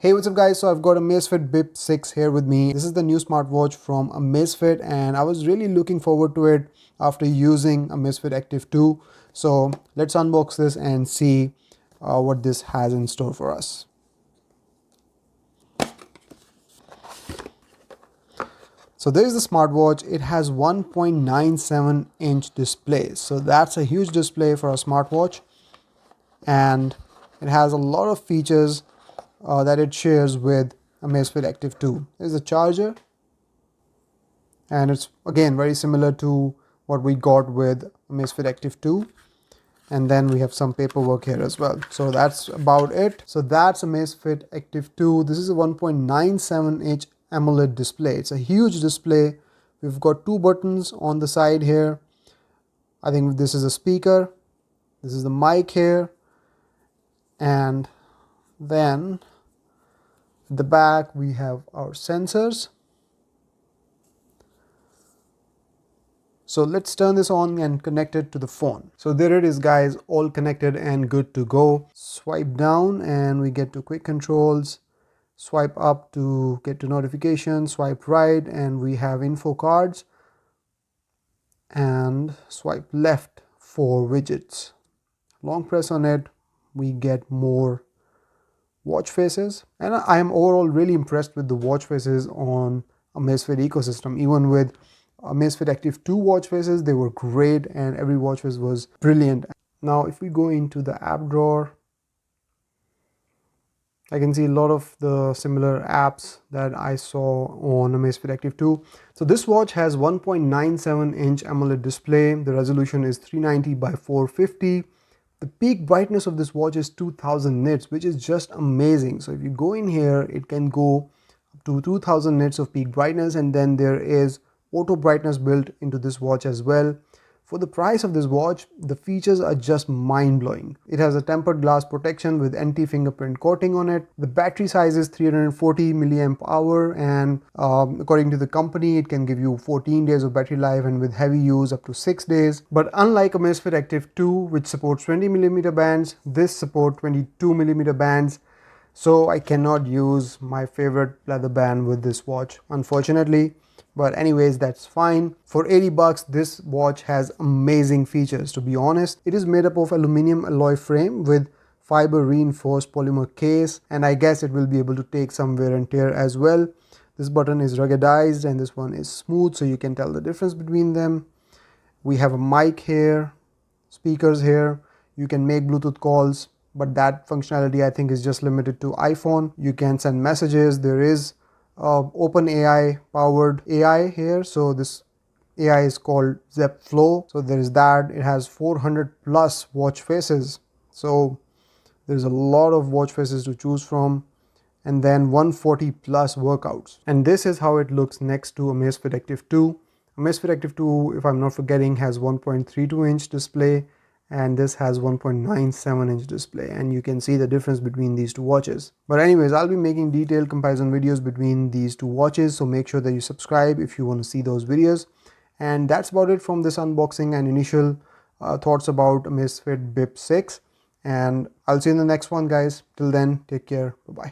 Hey, what's up guys? So I've got a Amazfit Bip 6 here with me. This is the new smartwatch from Amazfit and I was really looking forward to it after using Amazfit Active 2. So let's unbox this and see what this has in store for us. So there is the smartwatch. It has 1.97-inch display. So that's a huge display for a smartwatch. And it has a lot of features that it shares with Amazfit Active 2. There's a charger, and it's again very similar to what we got with Amazfit Active 2. And then we have some paperwork here as well. So that's about it. So that's Amazfit Active 2. This is a 1.97-inch AMOLED display. It's a huge display. We've got two buttons on the side here. I think this is a speaker. This is the mic here. And then at the back we have our sensors. So let's turn this on and connect it to the phone. So there it is guys, all connected and good to go. Swipe down and we get to quick controls. Swipe up to get to notifications. Swipe right and we have info cards. And swipe left for widgets. Long press on it, we get more watch faces, and I am overall really impressed with the watch faces on Amazfit ecosystem. Even with Amazfit Active 2 watch faces, they were great and every watch face was brilliant. Now if we go into the app drawer, I can see a lot of the similar apps that I saw on Amazfit Active 2. So this watch has 1.97-inch AMOLED display. The resolution is 390 by 450. The peak brightness of this watch is 2000 nits, which is just amazing. So if you go in here, it can go up to 2000 nits of peak brightness, and then there is auto brightness built into this watch as well. For the price of this watch, the features are just mind-blowing. It has a tempered glass protection with anti-fingerprint coating on it. The battery size is 340 milliamp hour, and according to the company, it can give you 14 days of battery life, and with heavy use up to 6 days. But unlike Amazfit Active 2, which supports 20mm bands, this supports 22mm bands. So I cannot use my favorite leather band with this watch, unfortunately. But anyways, that's fine. For 80 bucks, this watch has amazing features. To be honest, it is made up of aluminum alloy frame with fiber reinforced polymer case, and I guess it will be able to take some wear and tear as well. This button is ruggedized and this one is smooth, so you can tell the difference between them. We have a mic here, speakers here. You can make Bluetooth calls, but that functionality I think is just limited to iPhone. You can send messages. There is OpenAI powered AI here, so this AI is called Zep Flow. So there is that. It has 400 plus watch faces, so there's a lot of watch faces to choose from, and then 140 plus workouts. And this is how it looks next to Amazfit Active 2. Amazfit Active 2, if I'm not forgetting, has 1.32-inch display, and this has 1.97-inch display, and you can see the difference between these two watches. But anyways, I'll be making detailed comparison videos between these two watches, so make sure that you subscribe if you want to see those videos. And that's about it from this unboxing and initial thoughts about Amazfit Bip 6, and I'll see you in the next one guys. Till then, take care. Bye bye.